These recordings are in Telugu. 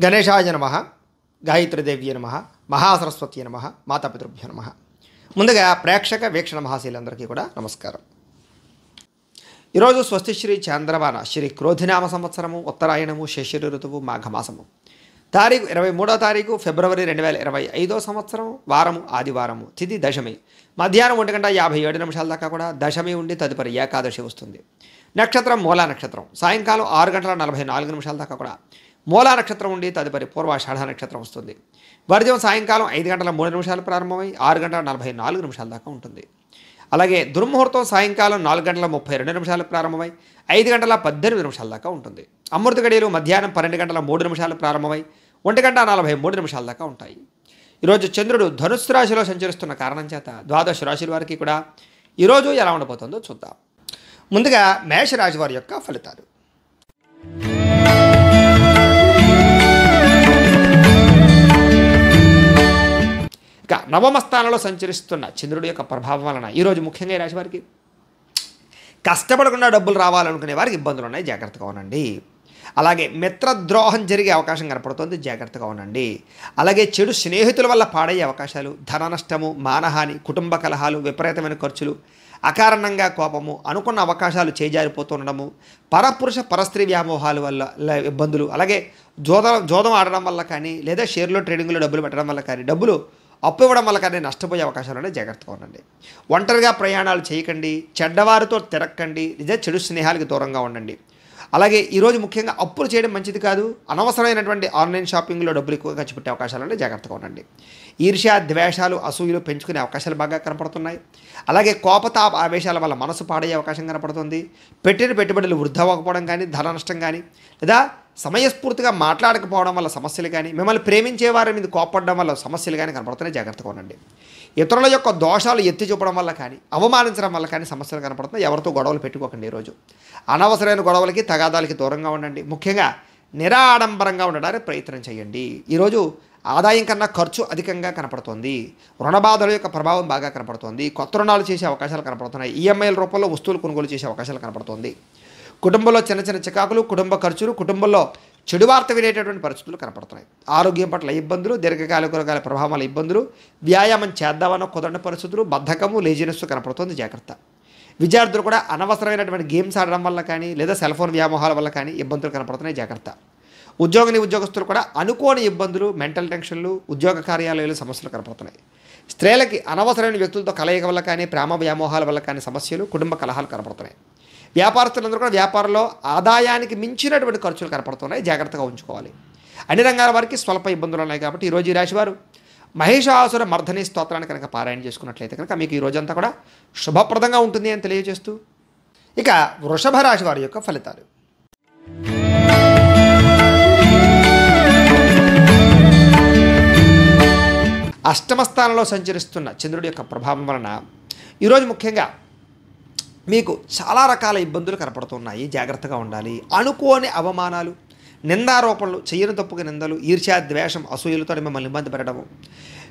గణేశాయ నమః, గాయత్రీదేవ్యే నమః, మహాసరస్వతి నమః, మాతాపితృభ్యో నమః. ముందుగా ప్రేక్షక వీక్షణ మహాశీలందరికీ కూడా నమస్కారం. ఈరోజు స్వస్తి శ్రీ చంద్రమాన శ్రీ క్రోధినామ సంవత్సరము, ఉత్తరాయణము, శశిర ఋతువు, మాఘమాసము. తారీఖు 23వ తారీఖు ఫిబ్రవరి 2025 సంవత్సరం, వారము ఆదివారము, తిథి దశమి. మధ్యాహ్నం 1:57 దాకా కూడా దశమి ఉండి తదుపరి ఏకాదశి వస్తుంది. నక్షత్రం మూలా నక్షత్రం. సాయంకాలం 6:44 దాకా కూడా మూలా నక్షత్రం ఉండి తదుపరి పూర్వాషాఢ నక్షత్రం వస్తుంది. వర్జం సాయంకాలం 5:03 ప్రారంభమై 6:44 దాకా ఉంటుంది. అలాగే దుర్ముహూర్తం సాయంకాలం 4:32 ప్రారంభమై 5:18 దాకా ఉంటుంది. అమృత గడియలు మధ్యాహ్నం 12:03 ప్రారంభమై 1:43 దాకా ఉంటాయి. ఈరోజు చంద్రుడు ధనుస్సు రాశిలో సంచరిస్తున్న కారణం చేత ద్వాదశ రాశుల వారికి కూడా ఈరోజు ఎలా ఉండబోతుందో చూద్దాం. ముందుగా మేషరాశి వారి యొక్క ఫలితాలు. ఇక నవమ స్థానంలో సంచరిస్తున్న చంద్రుడి యొక్క ప్రభావం వలన ఈరోజు ముఖ్యంగా ఈ రాశి వారికి కష్టపడకుండా డబ్బులు రావాలనుకునే వారికి ఇబ్బందులు ఉన్నాయి, జాగ్రత్తగా ఉండండి. అలాగే మిత్రద్రోహం జరిగే అవకాశం కనపడుతుంది, జాగ్రత్తగా ఉండండి. అలాగే చెడు స్నేహితుల వల్ల పాడయ్యే అవకాశాలు, ధన నష్టము, మానహాని, కుటుంబ కలహాలు, విపరీతమైన ఖర్చులు, అకారణంగా కోపము, అనుకున్న అవకాశాలు చేజారిపోతుండడము, పరపురుష పరస్త్రీ వ్యామోహాల వల్ల ఇబ్బందులు, అలాగే జోదం ఆడడం వల్ల కానీ లేదా షేర్లో ట్రేడింగ్లో డబ్బులు పెట్టడం వల్ల కానీ, డబ్బులు అప్పు ఇవ్వడం వల్ల కానీ నష్టపోయే అవకాశాలు జాగ్రత్తగా ఉండండి. ఒంటరిగా ప్రయాణాలు చేయకండి, చెడ్డవారితో తిరక్కండి, లేదా చెడు స్నేహాలకు దూరంగా ఉండండి. అలాగే ఈరోజు ముఖ్యంగా అప్పులు చేయడం మంచిది కాదు. అనవసరమైనటువంటి ఆన్లైన్ షాపింగ్లో డబ్బులు ఎక్కువ ఖర్చు పెట్టే అవకాశాలు జాగ్రత్తగా ఉండండి. ఈర్ష్య, ద్వేషాలు, అసూయలు పెంచుకునే అవకాశాలు బాగా కనపడుతున్నాయి. అలాగే కోపతాప ఆవేశాల వల్ల మనసు పాడయ్యే అవకాశం కనపడుతుంది. పెట్టిన పెట్టుబడులు వృధా అవ్వకపోవడం కానీ, ధన నష్టం కానీ, లేదా సమయస్ఫూర్తిగా మాట్లాడకపోవడం వల్ల సమస్యలు కానీ, మిమ్మల్ని ప్రేమించే వారి మీద కోపడడం వల్ల సమస్యలు కానీ కనపడుతున్నాయి, జాగ్రత్తగా ఉండండి. ఇతరుల యొక్క దోషాలు ఎత్తి చూపడం వల్ల కానీ, అవమానించడం వల్ల కానీ సమస్యలు కనపడుతున్నాయి. ఎవరితో గొడవలు పెట్టుకోకండి. ఈరోజు అనవసరమైన గొడవలకి, తగాదాలకి దూరంగా ఉండండి. ముఖ్యంగా నిరాడంబరంగా ఉండడానికి ప్రయత్నం చేయండి. ఈరోజు ఆదాయం కన్నా ఖర్చు అధికంగా కనపడుతోంది. రుణబాధల యొక్క ప్రభావం బాగా కనపడుతోంది. కొత్త రుణాలు చేసే అవకాశాలు కనపడుతున్నాయి. ఈఎంఐల రూపంలో వస్తువులు కొనుగోలు చేసే అవకాశాలు కనపడుతోంది. కుటుంబంలో చిన్న చిన్న చికాకులు, కుటుంబ ఖర్చులు, కుటుంబంలో చెడు వార్త వినేటటువంటి పరిస్థితులు కనపడుతున్నాయి. ఆరోగ్యం పట్ల ఇబ్బందులు, దీర్ఘకాలిక ప్రభావం వల్ల ఇబ్బందులు, వ్యాయామం చేద్దామన్న కుదరని పరిస్థితులు, బద్ధకము, లేజినెస్ కనపడుతుంది, జాగ్రత్త. విద్యార్థులు కూడా అనవసరమైనటువంటి గేమ్స్ ఆడడం వల్ల కానీ లేదా సెల్ ఫోన్ వ్యామోహాల వల్ల కానీ ఇబ్బందులు కనపడుతున్నాయి, జాగ్రత్త. ఉద్యోగస్తులు కూడా అనుకోని ఇబ్బందులు, మెంటల్ టెన్షన్లు, ఉద్యోగ కార్యాలయాలు సమస్యలు కనపడుతున్నాయి. స్త్రీలకి అనవసరమైన వ్యక్తులతో కలయిక వల్ల కానీ, ప్రేమ వ్యామోహాల వల్ల కానీ సమస్యలు, కుటుంబ కలహాలు కనపడుతున్నాయి. వ్యాపారస్తులందరూ కూడా వ్యాపారంలో ఆదాయానికి మించినటువంటి ఖర్చులు కనపడుతున్నాయి, జాగ్రత్తగా ఉంచుకోవాలి. అన్ని రంగాల వారికి స్వల్ప ఇబ్బందులు ఉన్నాయి కాబట్టి ఈరోజు ఈ రాశివారు మహిషాసుర మర్ధని స్తోత్రాన్ని కనుక పారాయణ చేసుకున్నట్లయితే కనుక మీకు ఈ రోజంతా కూడా శుభప్రదంగా ఉంటుంది అని తెలియజేస్తూ ఇక వృషభ రాశి వారి యొక్క ఫలితాలు. అష్టమ స్థానంలో సంచరిస్తున్న చంద్రుడి యొక్క ప్రభావం వలన ఈరోజు ముఖ్యంగా మీకు చాలా రకాల ఇబ్బందులు కనపడుతున్నాయి, జాగ్రత్తగా ఉండాలి. అనుకోని అవమానాలు, నిందారోపణలు, చెయ్యని తప్పుగా నిందలు, ఈర్ష్య, ద్వేషం, అసూయలతో మిమ్మల్ని ఇబ్బంది పెట్టడము,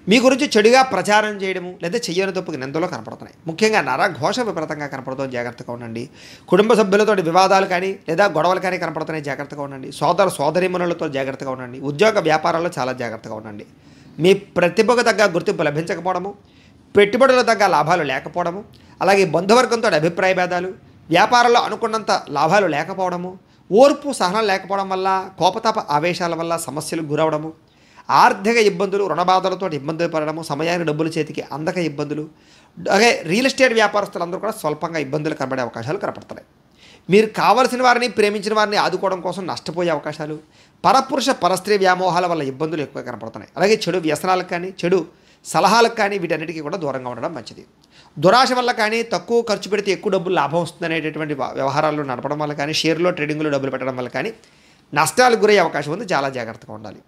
మీ గురించి చెడుగా ప్రచారం చేయడము, లేదా చెయ్యని తప్పుగా నిందలు కనపడుతున్నాయి. ముఖ్యంగా నరఘోష విపరీతంగా కనపడుతుంది, జాగ్రత్తగా ఉండండి. కుటుంబ సభ్యులతో వివాదాలు కానీ లేదా గొడవలు కానీ కనపడుతున్నాయి, జాగ్రత్తగా ఉండండి. సోదరీమణులతో జాగ్రత్తగా ఉండండి. ఉద్యోగ వ్యాపారాల్లో చాలా జాగ్రత్తగా ఉండండి. మీ ప్రతిభకు తగ్గ గుర్తింపు లభించకపోవడము, పెట్టుబడుల తగ్గ లాభాలు లేకపోవడము, అలాగే బంధువర్గంతో అభిప్రాయ భేదాలు, వ్యాపారంలో అనుకున్నంత లాభాలు లేకపోవడము, ఓర్పు సహనం లేకపోవడం వల్ల, కోపతాప ఆవేశాల వల్ల సమస్యలకు గురవడము, ఆర్థిక ఇబ్బందులు, రుణబాధలతో ఇబ్బందులు పడడము, సమయానికి డబ్బులు చేతికి అందక ఇబ్బందులు, అలాగే రియల్ ఎస్టేట్ వ్యాపారస్తులందరూ కూడా స్వల్పంగా ఇబ్బందులు కనబడే అవకాశాలు కనపడుతున్నాయి. మీరు కావలసిన వారిని, ప్రేమించిన వారిని ఆదుకోవడం కోసం నష్టపోయే అవకాశాలు, పరపురుష పరస్త్రీ వ్యామోహాల వల్ల ఇబ్బందులు ఎక్కువ కనపడుతున్నాయి. అలాగే చెడు వ్యసనాలకు కానీ, చెడు సలహాలకు కానీ వీటన్నిటికీ కూడా దూరంగా ఉండడం మంచిది. దురాశ వల్ల కానీ, తక్కువ ఖర్చు పెడితే ఎక్కువ డబ్బులు లాభం వస్తుందనేటటువంటి వ్యవహారాల్లో నడపడం వల్ల కానీ, షేర్లో ట్రేడింగ్లో డబ్బులు పెట్టడం వల్ల కానీ నష్టాలకు గురయ్యే అవకాశం ఉంది, చాలా జాగ్రత్తగా ఉండాలి.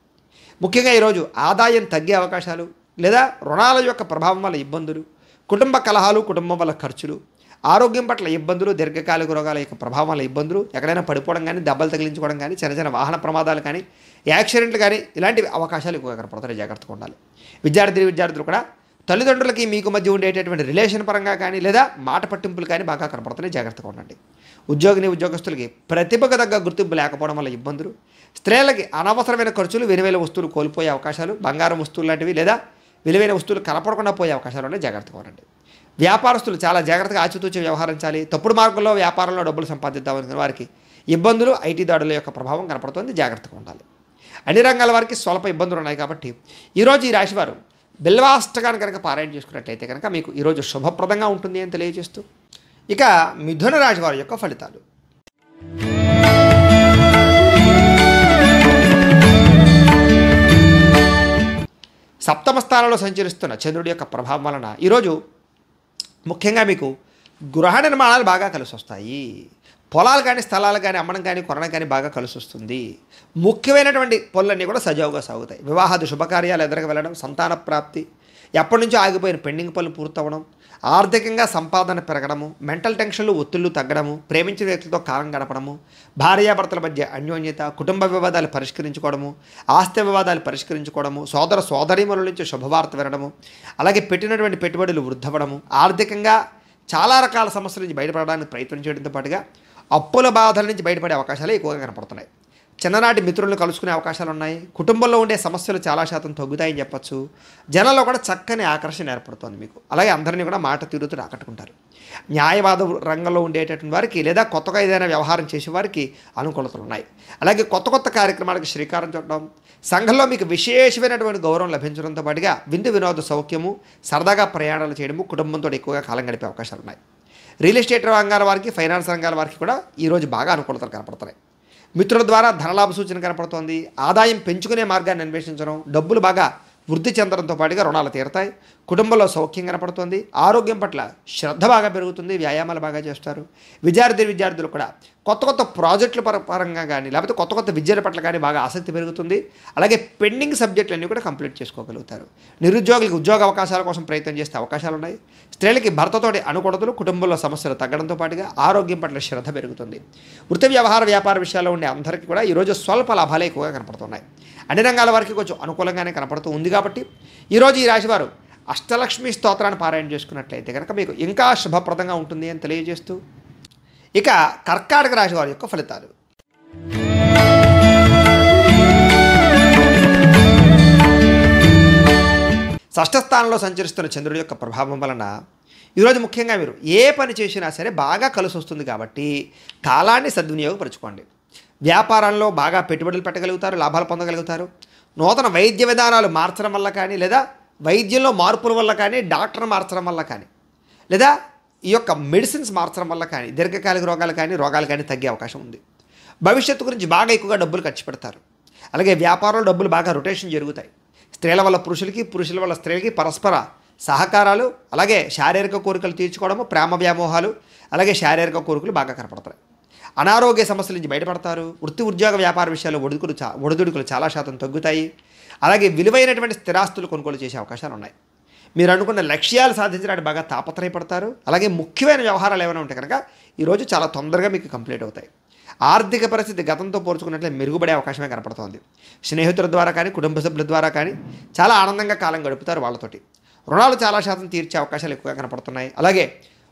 ముఖ్యంగా ఈరోజు ఆదాయం తగ్గే అవకాశాలు, లేదా రుణాల యొక్క ప్రభావం వల్ల ఇబ్బందులు, కుటుంబ కలహాలు, కుటుంబం వల్ల ఖర్చులు, ఆరోగ్యం పట్ల ఇబ్బందులు, దీర్ఘకాలిక రోగాల యొక్క ప్రభావం వల్ల ఇబ్బందులు, ఎక్కడైనా పడిపోవడం కానీ, దెబ్బలు తగిలించుకోవడం కానీ, చిన్న చిన్న వాహన ప్రమాదాలు కానీ, యాక్సిడెంట్లు కానీ ఇలాంటి అవకాశాలు ఎక్కువగా కనపడతాయి, జాగ్రత్తగా ఉండాలి. విద్యార్థులు కూడా తల్లిదండ్రులకి మీకు మధ్య ఉండేటటువంటి రిలేషన్ పరంగా కానీ లేదా మాట పట్టింపులు కానీ బాగా కనపడుతున్నాయి, జాగ్రత్తగా ఉండండి. ఉద్యోగస్తులకి ప్రతిభకు తగ్గ గుర్తింపు లేకపోవడం వల్ల ఇబ్బందులు, స్త్రీలకి అనవసరమైన ఖర్చులు, విలువైన వస్తువులు కోల్పోయే అవకాశాలు, బంగారం వస్తువులు లాంటివి లేదా విలువైన వస్తువులు కనపడకుండా పోయే అవకాశాలు ఉన్నాయి, జాగ్రత్తగా ఉండండి. వ్యాపారస్తులు చాలా జాగ్రత్తగా ఆచితూచి వ్యవహరించాలి. తప్పుడు మార్గంలో వ్యాపారంలో డబ్బులు సంపాదిద్దామనుకునే వారికి ఇబ్బందులు, ఐటీ దాడుల యొక్క ప్రభావం కనపడుతుంది, జాగ్రత్తగా ఉండాలి. అన్ని రంగాల వారికి స్వల్ప ఇబ్బందులు ఉన్నాయి కాబట్టి ఈరోజు ఈ రాశివారు బిల్వాష్టకాన్ని కనుక పారాయణ చేసుకున్నట్లయితే కనుక మీకు ఈరోజు శుభప్రదంగా ఉంటుంది అని తెలియజేస్తూ, ఇక మిథున రాశి వారి యొక్క ఫలితాలు. సప్తమ స్థానంలో సంచరిస్తున్న చంద్రుడి యొక్క ప్రభావం వలన ఈరోజు ముఖ్యంగా మీకు గృహ నిర్మాణాలు బాగా కలిసి వస్తాయి. పొలాలు కానీ స్థలాలు కానీ అమ్మడం కానీ కొనడం కానీ బాగా కలిసి వస్తుంది. ముఖ్యమైనటువంటి పనులన్నీ కూడా సజావుగా సాగుతాయి. వివాహాది శుభకార్యాలు ఎదురుగా వెళ్ళడం, సంతాన ప్రాప్తి, ఎప్పటి నుంచో ఆగిపోయిన పెండింగ్ పనులు పూర్తవడం, ఆర్థికంగా సంపాదన పెరగడము, మెంటల్ టెన్షన్లు ఒత్తిళ్లు తగ్గడము, ప్రేమించిన వ్యక్తులతో కాలం గడపడము, భార్యాభర్తల మధ్య అన్యోన్యత, కుటుంబ వివాదాలు పరిష్కరించుకోవడము, ఆస్తి వివాదాలు పరిష్కరించుకోవడము, సోదరీమణుల నుంచి శుభవార్త వినడము, అలాగే పెట్టినటువంటి పెట్టుబడులు వృద్ధవడము, ఆర్థికంగా చాలా రకాల సమస్యల నుంచి బయటపడడానికి ప్రయత్నం చేయడంతో పాటుగా అప్పుల బాధల నుంచి బయటపడే అవకాశాలు ఎక్కువగా కనపడుతున్నాయి. చిన్ననాటి మిత్రులను కలుసుకునే అవకాశాలు ఉన్నాయి. కుటుంబంలో ఉండే సమస్యలు చాలా శాతం తగ్గుతాయని చెప్పచ్చు. జనాల్లో కూడా చక్కని ఆకర్షణ ఏర్పడుతుంది మీకు. అలాగే అందరినీ కూడా మాట తీరుతూ ఆకట్టుకుంటారు. న్యాయవాద రంగంలో ఉండేటటువంటి వారికి లేదా కొత్తగా ఏదైనా వ్యవహారం చేసే వారికి అనుకూలతలు ఉన్నాయి. అలాగే కొత్త కార్యక్రమాలకు శ్రీకారం చుట్టడం, సంఘంలో మీకు విశేషమైనటువంటి గౌరవం లభించడంతో పాటుగా విందు వినోద సౌఖ్యము, సరదాగా ప్రయాణాలు చేయడము, కుటుంబంతో ఎక్కువగా కాలం గడిపే అవకాశాలు ఉన్నాయి. రియల్ ఎస్టేట్ రంగాల వారికి, ఫైనాన్స్ రంగాల వారికి కూడా ఈరోజు బాగా అనుకూలతలు కనపడుతున్నాయి. మిత్రుల ద్వారా ధనలాభ సూచన కనపడుతోంది. ఆదాయం పెంచుకునే మార్గాన్ని అన్వేషించడం, డబ్బులు బాగా వృద్ధి చెందడంతో పాటుగా రుణాలు తీరతాయి. కుటుంబంలో సౌఖ్యం కనపడుతుంది. ఆరోగ్యం పట్ల శ్రద్ధ బాగా పెరుగుతుంది. వ్యాయామాలు బాగా చేస్తారు. విద్యార్థులు కూడా కొత్త ప్రాజెక్టుల పరంగా కానీ లేకపోతే కొత్త విద్యల పట్ల కానీ బాగా ఆసక్తి పెరుగుతుంది. అలాగే పెండింగ్ సబ్జెక్టులన్నీ కూడా కంప్లీట్ చేసుకోగలుగుతారు. నిరుద్యోగులకు ఉద్యోగ అవకాశాల కోసం ప్రయత్నం చేసే అవకాశాలు ఉన్నాయి. స్త్రీలకి భర్తతోటి అనుకూలతలు, కుటుంబంలో సమస్యలు తగ్గడంతో పాటుగా ఆరోగ్యం పట్ల శ్రద్ధ పెరుగుతుంది. వృత్తి వ్యాపార విషయాల్లో ఉండే అందరికీ కూడా ఈరోజు స్వల్ప లాభాలే ఎక్కువగా కనపడుతున్నాయి. అన్ని రంగాల వారికి కొంచెం అనుకూలంగానే కనపడుతూ ఉంది కాబట్టి ఈరోజు ఈ రాశివారు అష్టలక్ష్మి స్తోత్రాన్ని పారాయణ చేసుకున్నట్లయితే కనుక మీకు ఇంకా శుభప్రదంగా ఉంటుంది అని తెలియజేస్తూ, ఇక కర్కాటక రాశి వారి యొక్క ఫలితాలు. షష్ఠ స్థానంలో సంచరిస్తున్న చంద్రుడి యొక్క ప్రభావం వలన ఈరోజు ముఖ్యంగా మీరు ఏ పని చేసినా సరే బాగా కలిసి వస్తుంది కాబట్టి కాలాన్ని సద్వినియోగపరచుకోండి. వ్యాపారంలో బాగా పెట్టుబడులు పెట్టగలుగుతారు, లాభాలు పొందగలుగుతారు. నూతన వైద్య విధానాలు మార్చడం వల్ల కానీ లేదా వైద్యంలో మార్పుల వల్ల కానీ, డాక్టర్ మార్చడం వల్ల కానీ లేదా ఈ యొక్క మెడిసిన్స్ మార్చడం వల్ల కానీ దీర్ఘకాలిక రోగాలు కానీ తగ్గే అవకాశం ఉంది. భవిష్యత్తు గురించి బాగా ఎక్కువగా డబ్బులు ఖర్చు పెడతారు. అలాగే వ్యాపారంలో డబ్బులు బాగా రొటేషన్ జరుగుతాయి. స్త్రీల వల్ల పురుషులకి, పురుషుల వల్ల స్త్రీలకి పరస్పర సహకారాలు, అలాగే శారీరక కోరికలు తీర్చుకోవడము, ప్రేమ వ్యామోహాలు, అలాగే శారీరక కోరికలు బాగా కనపడతాయి. అనారోగ్య సమస్యల నుంచి బయటపడతారు. ఉద్యోగ వ్యాపార విషయాల్లో ఒడిదుడుకులు చాలా శాతం తగ్గుతాయి. అలాగే విలువైనటువంటి స్థిరాస్తులు కొనుగోలు చేసే అవకాశాలు ఉన్నాయి. మీరు అనుకున్న లక్ష్యాలు సాధించడానికి బాగా తాపత్రయపడతారు. అలాగే ముఖ్యమైన వ్యవహారాలు ఏమైనా ఉంటే కనుక ఈరోజు చాలా తొందరగా మీకు కంప్లీట్ అవుతాయి. ఆర్థిక పరిస్థితి గతంతో పోల్చుకున్నట్లే మెరుగుపడే అవకాశమే కనపడుతోంది. స్నేహితుల ద్వారా కానీ, కుటుంబ సభ్యుల ద్వారా కానీ చాలా ఆనందంగా కాలం గడుపుతారు వాళ్ళతోటి. రుణాలు చాలా శాతం తీర్చే అవకాశాలు ఎక్కువగా కనపడుతున్నాయి. అలాగే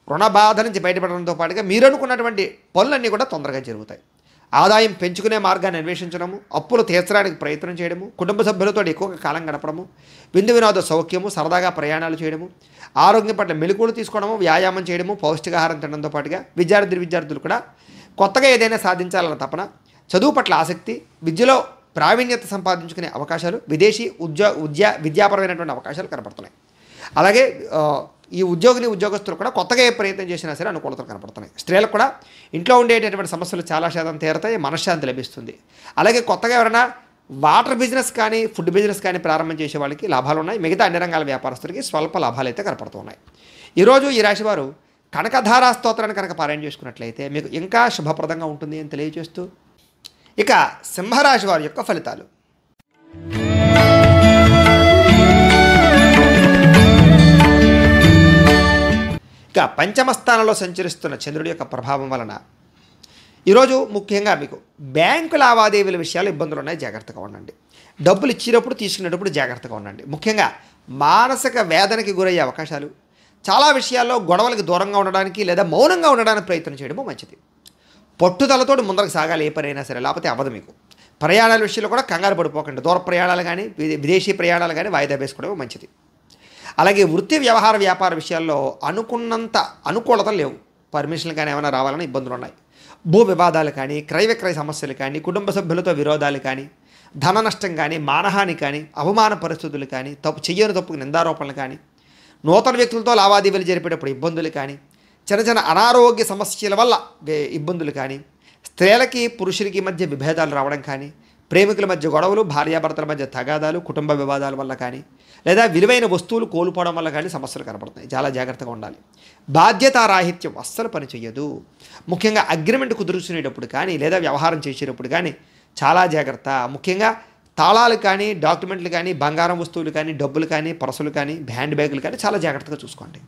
రుణ బాధ నుంచి బయటపడడంతో పాటుగా మీరు అనుకున్నటువంటి పనులన్నీ కూడా తొందరగా జరుగుతాయి. ఆదాయం పెంచుకునే మార్గాన్ని అన్వేషించడము, అప్పులు తీర్చడానికి ప్రయత్నం చేయడము, కుటుంబ సభ్యులతో ఎక్కువగా కాలం గడపడము, విందు వినోద సౌఖ్యము, సరదాగా ప్రయాణాలు చేయడము, ఆరోగ్యం పట్ల మెలకువలు తీసుకోవడము, వ్యాయామం చేయడము, పౌష్టికాహారం తినడంతో పాటుగా విద్యార్థులు కూడా కొత్తగా ఏదైనా సాధించాలన్న తపన, చదువు పట్ల ఆసక్తి, విద్యలో ప్రావీణ్యత సంపాదించుకునే అవకాశాలు, విదేశీ విద్యాపరమైనటువంటి అవకాశాలు కనపడుతున్నాయి. అలాగే ఈ ఉద్యోగస్తులు కూడా కొత్తగా ఏ ప్రయత్నం చేసినా సరే అనుకూలతలు కనపడుతున్నాయి. స్త్రీలకు కూడా ఇంట్లో ఉండేటటువంటి సమస్యలు చాలా శాతం తీరతాయి, మనశ్శాంతి లభిస్తుంది. అలాగే కొత్తగా ఎవరైనా వాటర్ బిజినెస్ కానీ, ఫుడ్ బిజినెస్ కానీ ప్రారంభం చేసే వాళ్ళకి లాభాలు ఉన్నాయి. మిగతా అన్ని రంగాల వ్యాపారస్తులకి స్వల్ప లాభాలు అయితే కనపడుతున్నాయి. ఈరోజు ఈ రాశి వారు కనకధారా స్తోత్రాన్ని కనుక పారాయణ చేసుకున్నట్లయితే మీకు ఇంకా శుభప్రదంగా ఉంటుంది అని తెలియజేస్తూ, ఇక సింహరాశి వారి యొక్క ఫలితాలు. ఇక పంచమ స్థానంలో సంచరిస్తున్న చంద్రుడి యొక్క ప్రభావం వలన ఈరోజు ముఖ్యంగా మీకు బ్యాంకు లావాదేవీల విషయాలు ఇబ్బందులు ఉన్నాయి, జాగ్రత్తగా ఉండండి. డబ్బులు ఇచ్చినప్పుడు తీసుకునేటప్పుడు జాగ్రత్తగా ఉండండి. ముఖ్యంగా మానసిక వేదనకి గురయ్యే అవకాశాలు, చాలా విషయాల్లో గొడవలకు దూరంగా ఉండడానికి లేదా మౌనంగా ఉండడానికి ప్రయత్నం చేయడము మంచిది. పట్టుదలతో ముందరకు సాగాలి ఏ పనైనా సరే, లేకపోతే అవ్వదు మీకు. ప్రయాణాల విషయంలో కూడా కంగారు పడిపోకండి. దూర ప్రయాణాలు కానీ విదేశీ ప్రయాణాలు కానీ వాయిదా వేసుకోవడం మంచిది. అలాగే వృత్తి వ్యవహార వ్యాపార విషయాల్లో అనుకున్నంత అనుకూలతలు లేవు. పర్మిషన్లు కానీ ఏమైనా రావాలని ఇబ్బందులు ఉన్నాయి. భూ వివాదాలు కానీ, క్రయ విక్రయ సమస్యలు కానీ, కుటుంబ సభ్యులతో విరోధాలు కానీ, ధన నష్టం కానీ, మానహాని కానీ, అవమాన పరిస్థితులు కానీ, చెయ్యని తప్పుకు నిందారోపణలు కానీ, నూతన వ్యక్తులతో లావాదేవీలు జరిపేటప్పుడు ఇబ్బందులు కానీ, చిన్న చిన్న అనారోగ్య సమస్యల వల్ల ఇబ్బందులు కానీ, స్త్రీలకి పురుషులకి మధ్య విభేదాలు రావడం కానీ, ప్రేమికుల మధ్య గొడవలు, భార్యాభర్తల మధ్య తగాదాలు, కుటుంబ వివాదాల వల్ల కానీ, లేదా విలువైన వస్తువులు కోల్పోవడం వల్ల కానీ సమస్యలు కనపడుతున్నాయి. చాలా జాగ్రత్తగా ఉండాలి. బాధ్యతారాహిత్యం అస్సలు పని చెయ్యదు. ముఖ్యంగా అగ్రిమెంట్ కుదుర్చుకునేటప్పుడు కానీ, లేదా వ్యవహారం చేసేటప్పుడు కానీ చాలా జాగ్రత్త. ముఖ్యంగా తాళాలు కానీ, డాక్యుమెంట్లు కానీ, బంగారం వస్తువులు కానీ, డబ్బులు కానీ, పర్సులు కానీ, హ్యాండ్ బ్యాగులు కానీ చాలా జాగ్రత్తగా చూసుకోండి.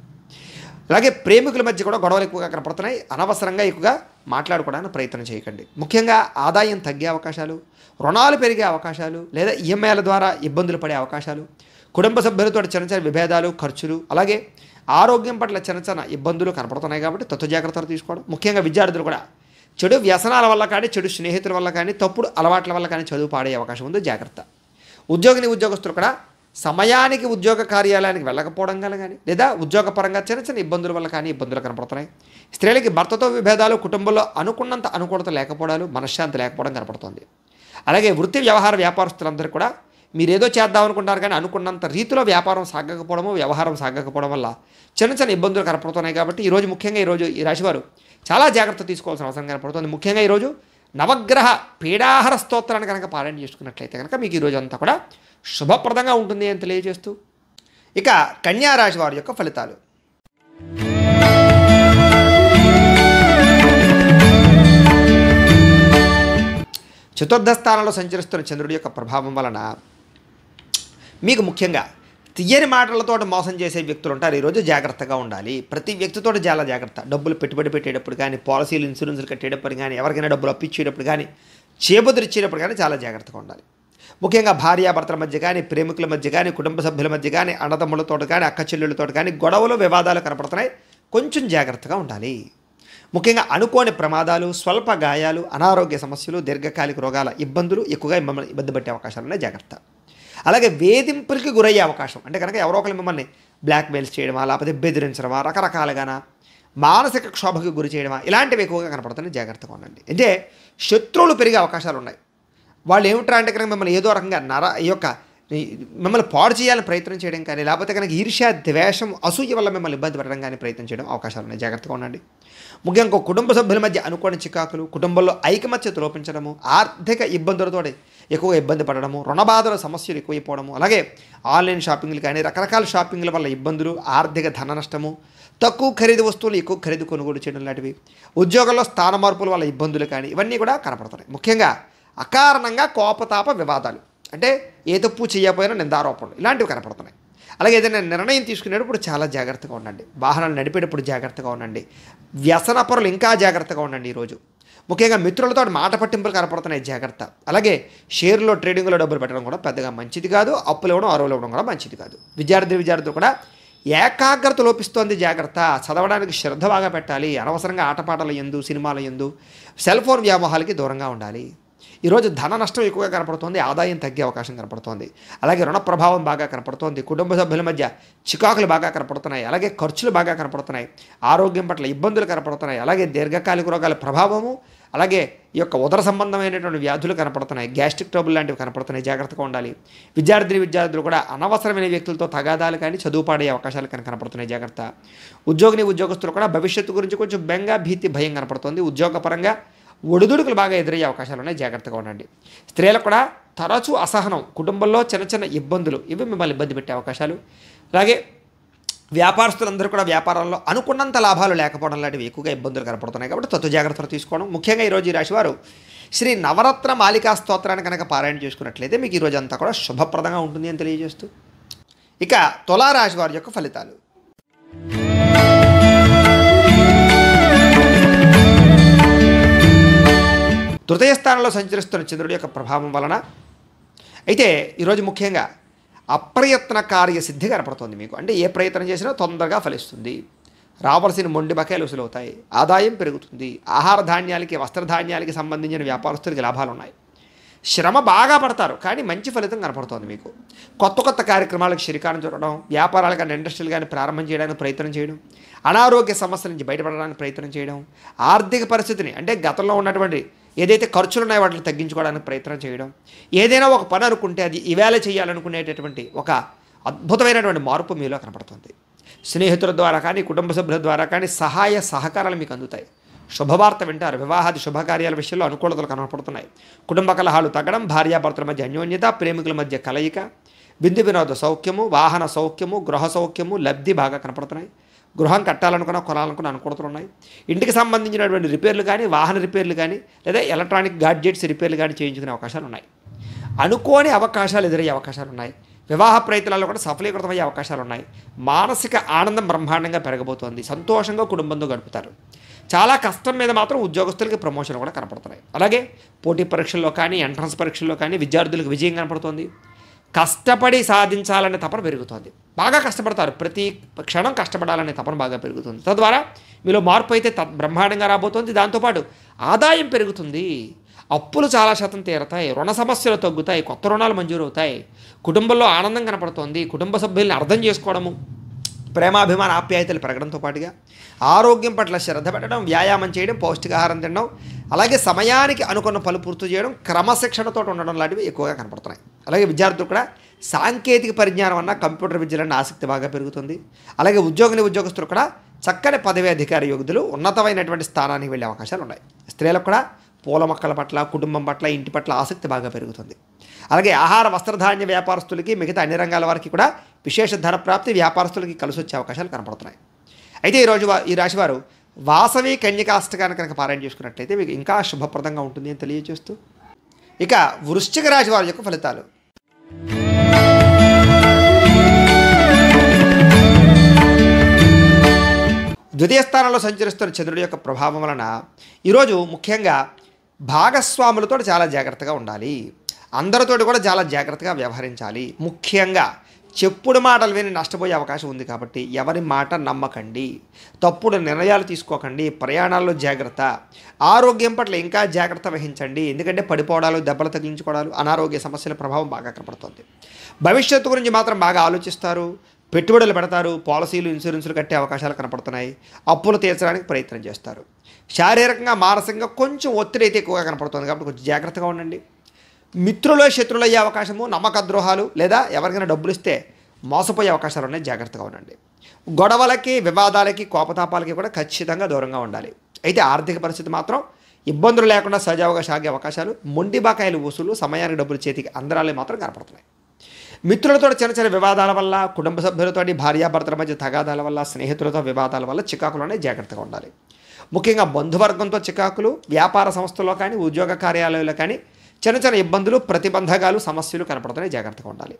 అలాగే ప్రేమికుల మధ్య కూడా గొడవలు ఎక్కువగా కనపడుతున్నాయి. అనవసరంగా ఎక్కువగా మాట్లాడుకోవడానికి ప్రయత్నం చేయకండి. ముఖ్యంగా ఆదాయం తగ్గే అవకాశాలు, రుణాలు పెరిగే అవకాశాలు, లేదా ఈఎంఐల ద్వారా ఇబ్బందులు పడే అవకాశాలు, కుటుంబ సభ్యులతో చిన్న చిన్న విభేదాలు, ఖర్చులు, అలాగే ఆరోగ్యం పట్ల చిన్న చిన్న ఇబ్బందులు కనపడుతున్నాయి. కాబట్టి తత్వ జాగ్రత్తలు తీసుకోవడం. ముఖ్యంగా విద్యార్థులు కూడా చెడు వ్యసనాల వల్ల కానీ, చెడు స్నేహితుల వల్ల కానీ, తప్పుడు అలవాట్ల వల్ల కానీ చదువు పాడే అవకాశం ఉంది. జాగ్రత్త. ఉద్యోగస్తులు కూడా సమయానికి ఉద్యోగ కార్యాలయానికి వెళ్ళకపోవడం వల్ల కానీ, లేదా ఉద్యోగపరంగా చిన్న చిన్న ఇబ్బందుల వల్ల కానీ ఇబ్బందులు కనపడుతున్నాయి. స్త్రీలకి భర్తతో విభేదాలు, కుటుంబంలో అనుకున్నంత అనుకూలత లేకపోవడాలు, మనశ్శాంతి లేకపోవడం కనపడుతుంది. అలాగే వృత్తి వ్యవహార వ్యాపారస్తులందరూ కూడా మీరేదో చేద్దాం అనుకుంటారు కానీ అనుకున్నంత రీతిలో వ్యాపారం సాగకపోవడము, వ్యవహారం సాగకపోవడం వల్ల చిన్న చిన్న ఇబ్బందులు కనపడుతున్నాయి. కాబట్టి ముఖ్యంగా ఈ రాశివారు చాలా జాగ్రత్త తీసుకోవాల్సిన అవసరం కనపడుతుంది. ముఖ్యంగా ఈరోజు నవగ్రహ పీడాహార స్తోత్రాన్ని కనుక పారాయణ చేసుకున్నట్లయితే కనుక మీకు ఈరోజు అంతా కూడా శుభప్రదంగా ఉంటుంది అని తెలియజేస్తూ, ఇక కన్యా రాశి వారి యొక్క ఫలితాలు. చతుర్థ స్థానంలో సంచరిస్తున్న చంద్రుడి యొక్క ప్రభావం వలన మీకు ముఖ్యంగా తీయని మాటలతో మోసం చేసే వ్యక్తులు ఉంటారు. ఈరోజు జాగ్రత్తగా ఉండాలి. ప్రతి వ్యక్తితో చాలా జాగ్రత్త. డబ్బులు పెట్టుబడి పెట్టేటప్పుడు కానీ, పాలసీలు ఇన్సూరెన్స్లు కట్టేటప్పుడు కానీ, ఎవరికైనా డబ్బులు అప్పిచ్చేటప్పుడు కానీ, చేబుదిరిచ్చేటప్పుడు కానీ చాలా జాగ్రత్తగా ఉండాలి. ముఖ్యంగా భార్యాభర్తల మధ్య కానీ, ప్రేమికుల మధ్య కానీ, కుటుంబ సభ్యుల మధ్య కానీ, అన్నదమ్ములతో కానీ, అక్క చెల్లెళ్ళతో కానీ గొడవలు, వివాదాలు కనపడుతున్నాయి. కొంచెం జాగ్రత్తగా ఉండాలి. ముఖ్యంగా అనుకోని ప్రమాదాలు, స్వల్ప గాయాలు, అనారోగ్య సమస్యలు, దీర్ఘకాలిక రోగాల ఇబ్బందులు ఎక్కువగా మిమ్మల్ని ఇబ్బంది పెట్టే అవకాశాలు ఉన్నాయి. జాగ్రత్త. అలాగే వేధింపులకి గురయ్యే అవకాశం అంటే కనుక ఎవరో ఒకరు మిమ్మల్ని బ్లాక్మెయిల్స్ చేయడమా, లేకపోతే బెదిరించడమా, రకరకాలుగానా మానసిక క్షోభకి గురి చేయడమా, ఇలాంటివి ఎక్కువగా కనపడుతున్నాయి. జాగ్రత్తగా ఉండండి. అంటే శత్రువులు పెరిగే అవకాశాలు ఉన్నాయి. వాళ్ళు ఏమిట్రా అంటే కనుక మిమ్మల్ని ఏదో రకంగా మిమ్మల్ని పాడు చేయాలని ప్రయత్నం చేయడం కానీ, లేకపోతే కనుక ఈర్ష్య, ద్వేషం, అసూయ వల్ల మిమ్మల్ని ఇబ్బంది పెట్టడం కానీ ప్రయత్నం చేయడం అవకాశాలు ఉన్నాయి. జాగ్రత్తగా ఉండండి. ముఖ్యంగా కుటుంబ సభ్యుల మధ్య అనుకోని చికాకులు, కుటుంబంలో ఐకమత్యత లోపించడము, ఆర్థిక ఇబ్బందులతో ఎక్కువగా ఇబ్బంది పడడము, రుణబాధల సమస్యలు ఎక్కువైపోవడము, అలాగే ఆన్లైన్ షాపింగ్లు కానీ, రకరకాల షాపింగ్ల వల్ల ఇబ్బందులు, ఆర్థిక ధన నష్టము, తక్కువ ఖరీదు వస్తువులు ఎక్కువ ఖరీదు కొనుగోలు చేయడం లాంటివి, ఉద్యోగంలో స్థాన మార్పుల వల్ల ఇబ్బందులు కానీ ఇవన్నీ కూడా కనపడుతున్నాయి. ముఖ్యంగా అకారణంగా కోపతాప వివాదాలు అంటే ఏ తప్పు చేయకపోయినా నిందారోపణలు ఇలాంటివి కనపడుతున్నాయి. అలాగే ఏదైనా నిర్ణయం తీసుకునేటప్పుడు చాలా జాగ్రత్తగా ఉండండి. వాహనాలు నడిపేటప్పుడు జాగ్రత్తగా ఉండండి. వ్యసన పరులు ఇంకా జాగ్రత్తగా ఉండండి. ఈరోజు ముఖ్యంగా మిత్రులతో మాట పట్టింపులు కనపడుతున్నాయి. జాగ్రత్త. అలాగే షేర్లో, ట్రేడింగ్లో డబ్బులు పెట్టడం కూడా పెద్దగా మంచిది కాదు. అప్పులు ఇవ్వడం, అరువులు ఇవ్వడం కూడా మంచిది కాదు. విద్యార్థులు కూడా ఏకాగ్రత లోపిస్తోంది. జాగ్రత్త. చదవడానికి శ్రద్ధ బాగా పెట్టాలి. అనవసరంగా ఆటపాటల యందు, సినిమాల యందు, సెల్ ఫోన్ వ్యామోహాలకి దూరంగా ఉండాలి. ఈరోజు ధన నష్టం ఎక్కువగా కనపడుతోంది. ఆదాయం తగ్గే అవకాశం కనపడుతోంది. అలాగే రుణ ప్రభావం బాగా కనపడుతోంది. కుటుంబ సభ్యుల మధ్య చికాకులు బాగా కనపడుతున్నాయి. అలాగే ఖర్చులు బాగా కనపడుతున్నాయి. ఆరోగ్యం పట్ల ఇబ్బందులు కనపడుతున్నాయి. అలాగే దీర్ఘకాలిక రోగాల ప్రభావము, అలాగే ఈ యొక్క ఉదర సంబంధమైనటువంటి వ్యాధులు కనపడుతున్నాయి. గ్యాస్ట్రిక్ ట్రబుల్ లాంటివి కనపడుతున్నాయి. జాగ్రత్తగా ఉండాలి. విద్యార్థులు కూడా అనవసరమైన వ్యక్తులతో తగాదాలు కానీ, చదువు పాడే అవకాశాలు కానీ కనపడుతున్నాయి. జాగ్రత్త. ఉద్యోగస్తులు కూడా భవిష్యత్తు గురించి కొంచెం బెంగ, భీతి, భయం కనపడుతుంది. ఉద్యోగపరంగా ఒడిదుడుకులు బాగా ఎదురయ్యే అవకాశాలు ఉన్నాయి. జాగ్రత్తగా ఉండండి. స్త్రీలకు కూడా తరచూ అసహనం, కుటుంబంలో చిన్న చిన్న ఇబ్బందులు ఇవి మిమ్మల్ని ఇబ్బంది పెట్టే అవకాశాలు. అలాగే వ్యాపారస్తులందరూ కూడా వ్యాపారంలో అనుకున్నంత లాభాలు లేకపోవడం లాంటివి ఎక్కువగా ఇబ్బందులు కనపడుతున్నాయి. కాబట్టి తత్వ జాగ్రత్తలు తీసుకోవడం. ముఖ్యంగా ఈరోజు ఈ రాశివారు శ్రీ నవరత్న మాలికా స్తోత్రాన్ని కనుక పారాయణ చేసుకున్నట్లయితే మీకు ఈరోజు అంతా కూడా శుభప్రదంగా ఉంటుంది అని తెలియజేస్తూ, ఇక తులారాశి వారి యొక్క ఫలితాలు. తృతీయ స్థానంలో సంచరిస్తున్న చంద్రుడి యొక్క ప్రభావం వలన అయితే ఈరోజు ముఖ్యంగా అప్రయత్న కార్యసిద్ధి కనపడుతుంది మీకు. అంటే ఏ ప్రయత్నం చేసినా తొందరగా ఫలిస్తుంది. రావాల్సిన మొండి బకాయిలు వసూలవుతాయి. ఆదాయం పెరుగుతుంది. ఆహార ధాన్యాలకి, వస్త్రధాన్యాలకి సంబంధించిన వ్యాపారస్తులకి లాభాలు ఉన్నాయి. శ్రమ బాగా పడతారు, కానీ మంచి ఫలితం కనపడుతోంది మీకు. కొత్త కొత్త కార్యక్రమాలకు శ్రీకారం చుట్టడం, వ్యాపారాలు కానీ ఇండస్ట్రీలు కానీ ప్రారంభం చేయడానికి ప్రయత్నం చేయడం, అనారోగ్య సమస్యల నుంచి బయటపడడానికి ప్రయత్నం చేయడం, ఆర్థిక పరిస్థితిని అంటే గతంలో ఉన్నటువంటి ఏదైతే ఖర్చులు ఉన్నాయో వాటిని తగ్గించుకోవడానికి ప్రయత్నం చేయడం, ఏదైనా ఒక పని అనుకుంటే అది ఈవేళ చేయాలనుకునేటటువంటి ఒక అద్భుతమైనటువంటి మార్పు మీలో కనపడుతుంది. స్నేహితుల ద్వారా కానీ, కుటుంబ సభ్యుల ద్వారా కానీ సహాయ సహకారాలు మీకు అందుతాయి. శుభవార్త వింటారు. వివాహాది శుభకార్యాల విషయంలో అనుకూలతలు కనపడుతున్నాయి. కుటుంబ కలహాలు తగ్గడం, భార్యాభర్తల మధ్య అన్యోన్యత, ప్రేమికుల మధ్య కలయిక, విందు వినోద సౌఖ్యము, వాహన సౌఖ్యము, గృహ సౌఖ్యము, లబ్ధి బాగా కనపడుతున్నాయి. గృహం కట్టాలనుకున్న, కొనాలనుకున్న అనుకూలతలు ఉన్నాయి. ఇంటికి సంబంధించినటువంటి రిపేర్లు కానీ, వాహన రిపేర్లు కానీ, లేదా ఎలక్ట్రానిక్ గాడ్జెట్స్ రిపేర్లు కానీ చేయించుకునే అవకాశాలు ఉన్నాయి. అనుకోని అవకాశాలు ఎదురయ్యే అవకాశాలు ఉన్నాయి. వివాహ ప్రయత్నాల్లో కూడా సఫలీకృతమయ్యే అవకాశాలు ఉన్నాయి. మానసిక ఆనందం బ్రహ్మాండంగా పెరగబోతోంది. సంతోషంగా కుటుంబంతో గడుపుతారు. చాలా కష్టం మీద మాత్రం ఉద్యోగస్తులకి ప్రమోషన్ కూడా కనపడుతున్నాయి. అలాగే పోటీ పరీక్షల్లో కానీ, ఎంట్రన్స్ పరీక్షల్లో కానీ విద్యార్థులకు విజయం కనపడుతోంది. కష్టపడి సాధించాలనే తపన పెరుగుతోంది. బాగా కష్టపడతారు. ప్రతి క్షణం కష్టపడాలనే తపన బాగా పెరుగుతుంది. తద్వారా మీలో మార్పు అయితే బ్రహ్మాండంగా రాబోతోంది. దాంతోపాటు ఆదాయం పెరుగుతుంది. అప్పులు చాలా శాతం తీరతాయి. రుణ సమస్యలు తగ్గుతాయి. కొత్త రుణాలు మంజూరవుతాయి. కుటుంబంలో ఆనందం కనపడుతోంది. కుటుంబ సభ్యుల్ని అర్థం చేసుకోవడము, ప్రేమాభిమాన ఆప్యాయతలు పెరగడంతో పాటుగా ఆరోగ్యం పట్ల శ్రద్ధ పెట్టడం, వ్యాయామం చేయడం, పౌష్టికాహారం తినడం, అలాగే సమయానికి అనుకున్న పనులు పూర్తి చేయడం, క్రమశిక్షణతో ఉండడం లాంటివి ఎక్కువగా కనపడుతున్నాయి. అలాగే విద్యార్థులు కూడా సాంకేతిక పరిజ్ఞానం అన్న కంప్యూటర్ విద్యలన్న ఆసక్తి బాగా పెరుగుతుంది. అలాగే ఉద్యోగస్తులు కూడా చక్కని పదవి అధికార యోగ్యులు ఉన్నతమైనటువంటి స్థానానికి వెళ్ళే అవకాశాలు ఉన్నాయి. స్త్రీలకు కూడా పూల మొక్కల పట్ల, కుటుంబం పట్ల, ఇంటి పట్ల ఆసక్తి బాగా పెరుగుతుంది. అలాగే ఆహార వస్త్రధాన్య వ్యాపారస్తులకి, మిగతా అన్ని రంగాల వారికి కూడా విశేష ధన ప్రాప్తి, వ్యాపారస్తులకి కలిసి వచ్చే అవకాశాలు కనపడుతున్నాయి. అయితే ఈరోజు ఈ రాశివారు వాసవి కన్యకాష్టకాన్ని కనుక పారాయణ చేసుకున్నట్లయితే మీకు ఇంకా శుభప్రదంగా ఉంటుంది అని తెలియజేస్తూ, ఇక వృశ్చిక రాశి వారి యొక్క ఫలితాలు. ద్వితీయ స్థానంలో సంచరిస్తున్న చంద్రుడి యొక్క ప్రభావం వలన ఈరోజు ముఖ్యంగా భాగస్వాములతో చాలా జాగ్రత్తగా ఉండాలి. అందరితోటి కూడా చాలా జాగ్రత్తగా వ్యవహరించాలి. ముఖ్యంగా చెప్పుడు మాటలు విని నష్టపోయే అవకాశం ఉంది కాబట్టి ఎవరి మాట నమ్మకండి. తప్పుడు నిర్ణయాలు తీసుకోకండి. ప్రయాణాల్లో జాగ్రత్త. ఆరోగ్యం పట్ల ఇంకా జాగ్రత్త వహించండి. ఎందుకంటే పడిపోవడాలు, దెబ్బలు తగిలించుకోవడాలు, అనారోగ్య సమస్యల ప్రభావం బాగా కనపడుతుంది. భవిష్యత్తు గురించి మాత్రం బాగా ఆలోచిస్తారు. పెట్టుబడులు పెడతారు. పాలసీలు, ఇన్సూరెన్సులు కట్టే అవకాశాలు కనపడుతున్నాయి. అప్పులు తీర్చడానికి ప్రయత్నం చేస్తారు. శారీరకంగా, మానసికంగా కొంచెం ఒత్తిడి అయితే ఎక్కువగా కనపడుతుంది కాబట్టి కొంచెం జాగ్రత్తగా ఉండండి. మిత్రులు శత్రులు అయ్యే అవకాశము, నమ్మక ద్రోహాలు లేదా ఎవరికైనా డబ్బులు ఇస్తే మోసపోయే అవకాశాలు ఉన్నాయి. జాగ్రత్తగా ఉండండి. గొడవలకి, వివాదాలకి, కోపతాపాలకి కూడా ఖచ్చితంగా దూరంగా ఉండాలి. అయితే ఆర్థిక పరిస్థితి మాత్రం ఇబ్బందులు లేకుండా సజావుగా సాగే అవకాశాలు, మొండి బకాయిలు వసూలు, సమయానికి డబ్బులు చేతికి అందరాలే మాత్రం కనపడుతున్నాయి. మిత్రులతో చిన్న చిన్న వివాదాల వల్ల, కుటుంబ సభ్యులతో, భార్యాభర్తల మధ్య తగాదాల వల్ల, స్నేహితులతో వివాదాల వల్ల చికాకులోనే జాగ్రత్తగా ఉండాలి. ముఖ్యంగా బంధువర్గంతో చికాకులు, వ్యాపార సంస్థల్లో కానీ, ఉద్యోగ కార్యాలయాల్లో కానీ చిన్న చిన్న ఇబ్బందులు, ప్రతిబంధకాలు, సమస్యలు కనపడుతున్నాయి. జాగ్రత్తగా ఉండాలి.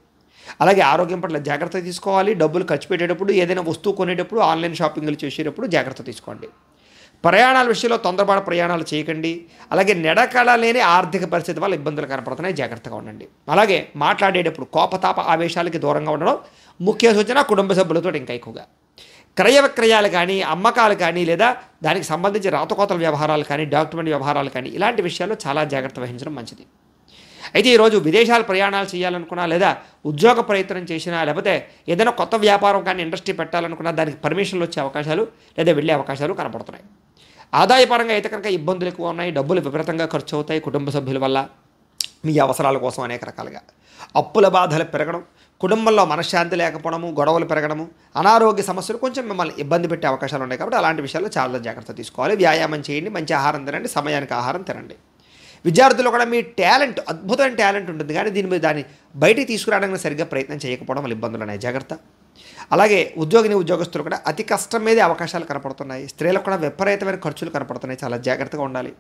అలాగే ఆరోగ్యం పట్ల జాగ్రత్త తీసుకోవాలి. డబ్బులు ఖర్చు పెట్టేటప్పుడు, ఏదైనా వస్తువు కొనేటప్పుడు, ఆన్లైన్ షాపింగ్లు చేసేటప్పుడు జాగ్రత్త తీసుకోండి. ప్రయాణాల విషయంలో తొందరపాటు ప్రయాణాలు చేయకండి. అలాగే నిడకడ లేని ఆర్థిక పరిస్థితి వల్ల ఇబ్బందులు కనపడుతున్నాయి. జాగ్రత్తగా ఉండండి. అలాగే మాట్లాడేటప్పుడు కోపతాప ఆవేశాలకి దూరంగా ఉండడం ముఖ్య సూచన. కుటుంబ సభ్యులతో ఇంకా ఎక్కువగా క్రయ విక్రయాలు కానీ, అమ్మకాలు కానీ, లేదా దానికి సంబంధించి రాతకోతల వ్యవహారాలు కానీ, డాక్యుమెంట్ వ్యవహారాలు కానీ ఇలాంటి విషయాల్లో చాలా జాగ్రత్త వహించడం మంచిది. అయితే ఈరోజు విదేశాలు ప్రయాణాలు చేయాలనుకున్నా, లేదా ఉద్యోగ ప్రయత్నం చేసినా, లేకపోతే ఏదైనా కొత్త వ్యాపారం కానీ, ఇండస్ట్రీ పెట్టాలనుకున్నా దానికి పర్మిషన్లు వచ్చే అవకాశాలు లేదా వెళ్ళే అవకాశాలు కనపడుతున్నాయి. ఆదాయపరంగా అయితే కనుక ఇబ్బందులు ఎక్కువ ఉన్నాయి. డబ్బులు విపరీతంగా ఖర్చు అవుతాయి కుటుంబ సభ్యుల వల్ల, మీ అవసరాల కోసం అనేక రకాలుగా. అప్పుల బాధలు పెరగడం, కుటుంబంలో మనశ్శాంతి లేకపోవడము, గొడవలు పెరగడము, అనారోగ్య సమస్యలు కొంచెం మిమ్మల్ని ఇబ్బంది పెట్టే అవకాశాలు ఉన్నాయి. కాబట్టి అలాంటి విషయాల్లో చాలా జాగ్రత్త తీసుకోవాలి. వ్యాయామం చేయండి, మంచి ఆహారం తినండి, సమయానికి ఆహారం తినండి. విద్యార్థులు కూడా మీ టాలెంట్, అద్భుతమైన టాలెంట్ ఉంటుంది, కానీ దాన్ని బయటికి తీసుకురావడానికి సరిగ్గా ప్రయత్నం చేయకపోవడం వల్ల ఇబ్బందులు ఉన్నాయి. జాగ్రత్త. అలాగే ఉద్యోగస్తులు కూడా అతి కష్టం మీదే అవకాశాలు కనపడుతున్నాయి. స్త్రీలకు కూడా విపరీతమైన ఖర్చులు కనపడుతున్నాయి. చాలా జాగ్రత్తగా ఉండాలి.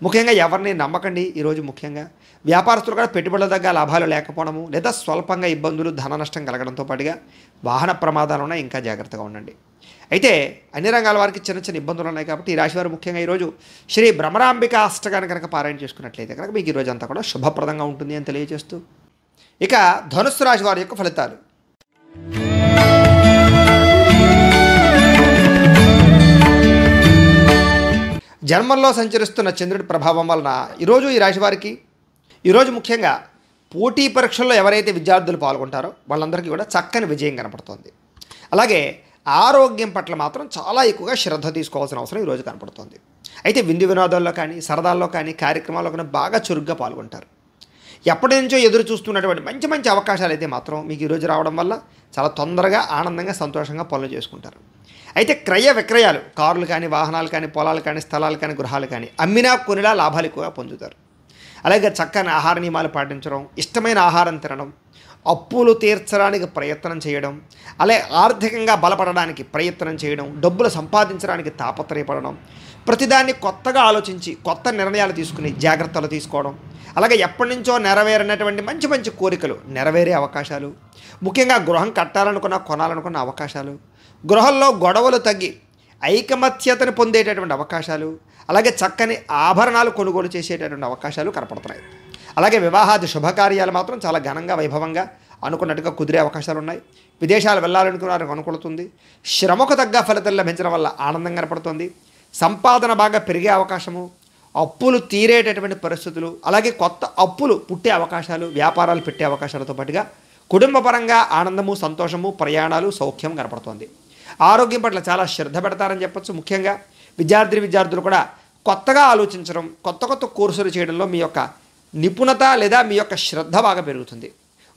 ముఖ్యంగా ఎవరిని నమ్మకండి. ఈరోజు ముఖ్యంగా వ్యాపారస్తులు కూడా పెట్టుబడుల దగ్గర లాభాలు లేకపోవడము, లేదా స్వల్పంగా ఇబ్బందులు, ధన నష్టం కలగడంతో పాటుగా వాహన ప్రమాదాలు ఉన్నాయి. ఇంకా జాగ్రత్తగా ఉండండి. అయితే అన్ని రంగాల వారికి చిన్న చిన్న ఇబ్బందులు ఉన్నాయి కాబట్టి ఈ రాశివారు ముఖ్యంగా ఈరోజు శ్రీ భ్రమరాంబిక అష్టకాన్ని కనుక పారాయణ చేసుకున్నట్లయితే కనుక మీకు ఈరోజు అంతా కూడా శుభప్రదంగా ఉంటుంది అని తెలియజేస్తూ, ఇక ధనుస్సు రాశి వారి యొక్క ఫలితాలు. జన్మంలో సంచరిస్తున్న చంద్రుడి ప్రభావం వలన ఈరోజు ఈ రాశి వారికి ఈరోజు ముఖ్యంగా పోటీ పరీక్షల్లో ఎవరైతే విద్యార్థులు పాల్గొంటారో వాళ్ళందరికీ కూడా చక్కని విజయం కనపడుతుంది. అలాగే ఆరోగ్యం పట్ల మాత్రం చాలా ఎక్కువగా శ్రద్ధ తీసుకోవాల్సిన అవసరం ఈరోజు కనపడుతుంది. అయితే విందు వినోదాల్లో కానీ సరదాల్లో కానీ కార్యక్రమాల్లో కానీ బాగా చురుగ్గా పాల్గొంటారు. ఎప్పటి నుంచో ఎదురు చూస్తున్నటువంటి మంచి మంచి అవకాశాలు అయితే మాత్రం మీకు ఈరోజు రావడం వల్ల చాలా తొందరగా ఆనందంగా సంతోషంగా పనులు చేసుకుంటారు. అయితే క్రయ విక్రయాలు కార్లు కానీ వాహనాలు కానీ పొలాలు కానీ స్థలాలు కానీ గృహాలు కానీ అమ్మినా కొనిలా లాభాలు ఎక్కువగా పొందుతారు. అలాగే చక్కని ఆహార నియమాలు పాటించడం, ఇష్టమైన ఆహారం తినడం, అప్పులు తీర్చడానికి ప్రయత్నం చేయడం, అలాగే ఆర్థికంగా బలపడడానికి ప్రయత్నం చేయడం, డబ్బులు సంపాదించడానికి తాపత్రయపడడం, ప్రతిదాన్ని కొత్తగా ఆలోచించి కొత్త నిర్ణయాలు తీసుకుని జాగ్రత్తలు తీసుకోవడం, అలాగే ఎప్పటి నుంచో నెరవేరినటువంటి మంచి మంచి కోరికలు నెరవేరే అవకాశాలు, ముఖ్యంగా గృహం కట్టాలనుకున్న కొనాలనుకున్న అవకాశాలు, గృహంలో గొడవలు తగ్గి ఐకమత్యతను పొందేటటువంటి అవకాశాలు, అలాగే చక్కని ఆభరణాలు కొనుగోలు చేసేటటువంటి అవకాశాలు కనపడుతున్నాయి. అలాగే వివాహాది శుభకార్యాలు మాత్రం చాలా ఘనంగా వైభవంగా అనుకున్నట్టుగా కుదిరే అవకాశాలు ఉన్నాయి. విదేశాలు వెళ్ళాలనుకున్నారని అనుకుంటుంది. శ్రమకు తగ్గ ఫలితం లభించడం వల్ల ఆనందం కనపడుతుంది. సంపాదన బాగా పెరిగే అవకాశము, అప్పులు తీరేటటువంటి పరిస్థితులు, అలాగే కొత్త అప్పులు పుట్టే అవకాశాలు, వ్యాపారాలు పెట్టే అవకాశాలతో పాటుగా కుటుంబపరంగా ఆనందము, సంతోషము, ప్రయాణాలు, సౌఖ్యం కనపడుతుంది. ఆరోగ్యం పట్ల చాలా శ్రద్ధ పెడతారని చెప్పచ్చు. ముఖ్యంగా విద్యార్థులు కూడా కొత్తగా ఆలోచించడం, కొత్త కొత్త కోర్సులు చేయడంలో మీ యొక్క నిపుణత లేదా మీ యొక్క శ్రద్ధ బాగా పెరుగుతుంది.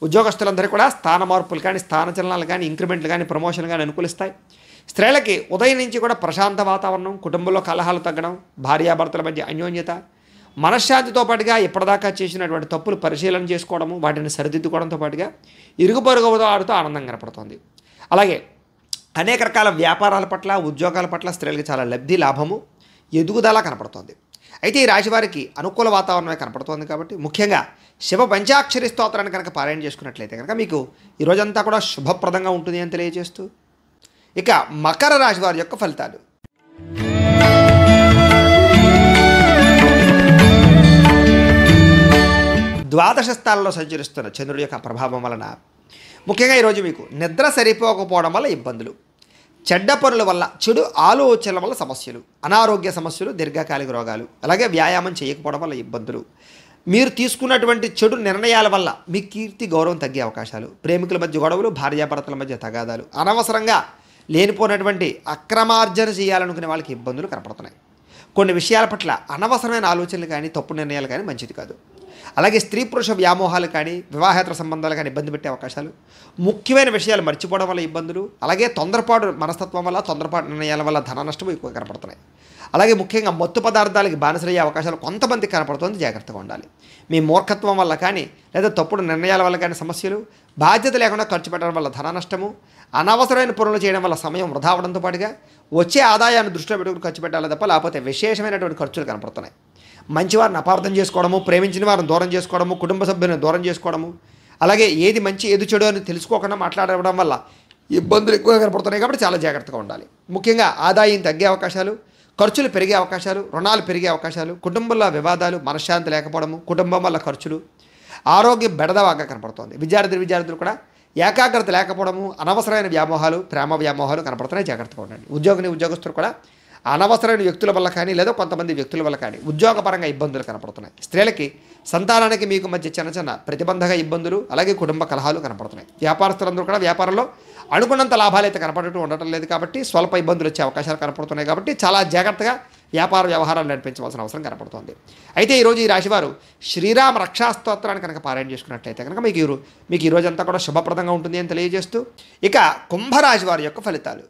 ఉద్యోగస్తులందరూ కూడా స్థాన మార్పులు కానీ స్థానచలనాలు కానీ ఇంక్రిమెంట్లు కానీ ప్రమోషన్లు కానీ అనుకూలిస్తాయి. స్త్రీలకి ఉదయం నుంచి కూడా ప్రశాంత వాతావరణం, కుటుంబంలో కలహాలు తగ్గడం, భార్యాభర్తల మధ్య అన్యోన్యత, మనశ్శాంతితో పాటుగా ఇప్పటిదాకా చేసినటువంటి తప్పులు పరిశీలన చేసుకోవడము, వాటిని సరిదిద్దుకోవడంతో పాటుగా ఇరుగు పొరుగు వారితో ఆనందం కనపడుతుంది. అలాగే అనేక రకాల వ్యాపారాల పట్ల ఉద్యోగాల పట్ల స్త్రీలకు చాలా లబ్ధి, లాభము, ఎదుగుదల కనపడుతుంది. అయితే ఈ రాశి వారికి అనుకూల వాతావరణమే కనపడుతోంది కాబట్టి ముఖ్యంగా శివ పంచాక్షరి స్తోత్రాన్ని కనుక పారాయణ చేసుకున్నట్లయితే కనుక మీకు ఈ రోజంతా కూడా శుభప్రదంగా ఉంటుంది అని తెలియజేస్తూ ఇక మకర రాశి వారి యొక్క ఫలితాలు. ద్వాదశ స్థానంలో సంచరిస్తున్న చంద్రుడి యొక్క ప్రభావం వలన ముఖ్యంగా ఈరోజు మీకు నిద్ర సరిపోకపోవడం వల్ల ఇబ్బందులు, చెడ్డ పనుల వల్ల, చెడు ఆలోచనల వల్ల సమస్యలు, అనారోగ్య సమస్యలు, దీర్ఘకాలిక రోగాలు, అలాగే వ్యాయామం చేయకపోవడం వల్ల ఇబ్బందులు, మీరు తీసుకున్నటువంటి చెడు నిర్ణయాల వల్ల మీ కీర్తి గౌరవం తగ్గే అవకాశాలు, ప్రేమికుల మధ్య గొడవలు, భార్యాభర్తల మధ్య తగాదాలు, అనవసరంగా లేనిపోయినటువంటి అక్రమార్జన చేయాలనుకునే వాళ్ళకి ఇబ్బందులు కనపడుతున్నాయి. కొన్ని విషయాల పట్ల అనవసరమైన ఆలోచనలు కానీ తప్పు నిర్ణయాలు కానీ మంచిది కాదు. అలాగే స్త్రీ పురుష వ్యామోహాలు కానీ వివాహేతర సంబంధాలు కానీ ఇబ్బంది పెట్టే అవకాశాలు, ముఖ్యమైన విషయాలు మర్చిపోవడం వల్ల ఇబ్బందులు, అలాగే తొందరపాటు మనస్తత్వం వల్ల తొందరపాటు నిర్ణయాల వల్ల ధన నష్టం ఎక్కువ కనపడుతున్నాయి. అలాగే ముఖ్యంగా మత్తు పదార్థాలకి బానిసలయ్యే అవకాశాలు కొంతమంది కనపడుతుంది, జాగ్రత్తగా ఉండాలి. మీ మూర్ఖత్వం వల్ల కానీ లేదా తప్పుడు నిర్ణయాల వల్ల కానీ సమస్యలు, బాధ్యత లేకుండా ఖర్చు పెట్టడం వల్ల ధన నష్టము, అనవసరమైన పనులు చేయడం వల్ల సమయం వృధా అవడంతో పాటుగా వచ్చే ఆదాయాన్ని దృష్టిలో పెట్టుకుని ఖర్చు పెట్టాలి తప్ప లేకపోతే విశేషమైనటువంటి ఖర్చులు కనపడుతున్నాయి. మంచివారిని అపార్థం చేసుకోవడము, ప్రేమించిన వారిని దూరం చేసుకోవడము, కుటుంబ సభ్యులను దూరం చేసుకోవడము, అలాగే ఏది మంచి ఏది చెడు అని తెలుసుకోకుండా మాట్లాడడం వల్ల ఇబ్బందులు ఎక్కువగా కనపడుతున్నాయి. కాబట్టి చాలా జాగ్రత్తగా ఉండాలి. ముఖ్యంగా ఆదాయం తగ్గే అవకాశాలు, ఖర్చులు పెరిగే అవకాశాలు, రుణాలు పెరిగే అవకాశాలు, కుటుంబంలో వివాదాలు, మనశ్శాంతి లేకపోవడము, కుటుంబం వల్ల ఖర్చులు, ఆరోగ్యం బెడదవాగా కనపడుతోంది. విద్యార్థులు కూడా ఏకాగ్రత లేకపోవడము, అనవసరమైన వ్యామోహాలు, ప్రేమ వ్యామోహాలు కనపడుతున్నాయి, జాగ్రత్తగా ఉండండి. ఉద్యోగస్తులు కూడా అనవసరమైన వ్యక్తుల వల్ల కానీ లేదా కొంతమంది వ్యక్తుల వల్ల కానీ ఉద్యోగపరంగా ఇబ్బందులు కనపడుతున్నాయి. స్త్రీలకి సంతానానికి మీకు మధ్య చిన్న ప్రతిబంధక ఇబ్బందులు, అలాగే కుటుంబ కలహాలు కనపడుతున్నాయి. వ్యాపారస్తులందరూ కూడా వ్యాపారంలో అనుకున్నంత లాభాలు అయితే కనపడటం ఉండటం లేదు కాబట్టి స్వల్ప ఇబ్బందులు వచ్చే అవకాశాలు కనపడుతున్నాయి. కాబట్టి చాలా జాగ్రత్తగా వ్యాపార వ్యవహారాలు నడిపించవలసిన అవసరం కనపడుతుంది. అయితే ఈరోజు ఈ రాశివారు శ్రీరామ రక్షాస్తోత్రాన్ని కనుక పారాయణ చేసుకున్నట్లయితే కనుక మీకు ఈ రోజంతా కూడా శుభప్రదంగా ఉంటుంది అని తెలియజేస్తూ ఇక కుంభరాశి వారి యొక్క ఫలితాలు.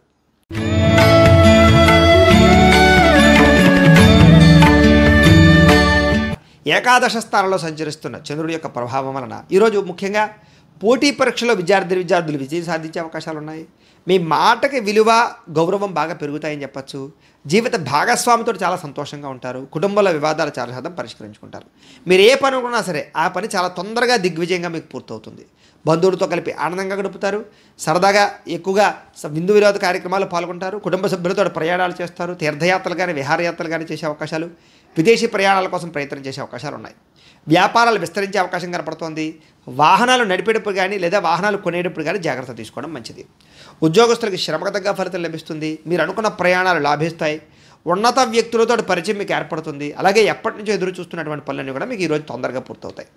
ఏకాదశ స్థానంలో సంచరిస్తున్న చంద్రుడి యొక్క ప్రభావం వలన ఈరోజు ముఖ్యంగా పోటీ పరీక్షలో విద్యార్థులు విజయం సాధించే అవకాశాలు ఉన్నాయి. మీ మాటకి విలువ, గౌరవం బాగా పెరుగుతాయని చెప్పచ్చు. జీవిత భాగస్వామితో చాలా సంతోషంగా ఉంటారు. కుటుంబంలో వివాదాలు చాలా శాతం పరిష్కరించుకుంటారు. మీరు ఏ పని అనుకున్నా సరే ఆ పని చాలా తొందరగా దిగ్విజయంగా మీకు పూర్తవుతుంది. బంధువులతో కలిపి ఆనందంగా గడుపుతారు. సరదాగా ఎక్కువగా విందు వినోద కార్యక్రమాలు పాల్గొంటారు. కుటుంబ సభ్యులతో ప్రయాణాలు చేస్తారు. తీర్థయాత్రలు కానీ విహారయాత్రలు కానీ చేసే అవకాశాలు, విదేశీ ప్రయాణాల కోసం ప్రయత్నం చేసే అవకాశాలు ఉన్నాయి. వ్యాపారాలు విస్తరించే అవకాశం కనపడుతోంది. వాహనాలు నడిపేటప్పుడు కానీ లేదా వాహనాలు కొనేటప్పుడు కానీ జాగ్రత్త తీసుకోవడం మంచిది. ఉద్యోగస్తులకి శ్రమకు తగ్గ ఫలితం లభిస్తుంది. మీరు అనుకున్న ప్రయాణాలు లాభిస్తాయి. ఉన్నత వ్యక్తులతో పరిచయం మీకు ఏర్పడుతుంది. అలాగే ఎప్పటి నుంచో ఎదురు చూస్తున్నటువంటి పనులన్నీ కూడా మీకు ఈరోజు తొందరగా పూర్తవుతాయి.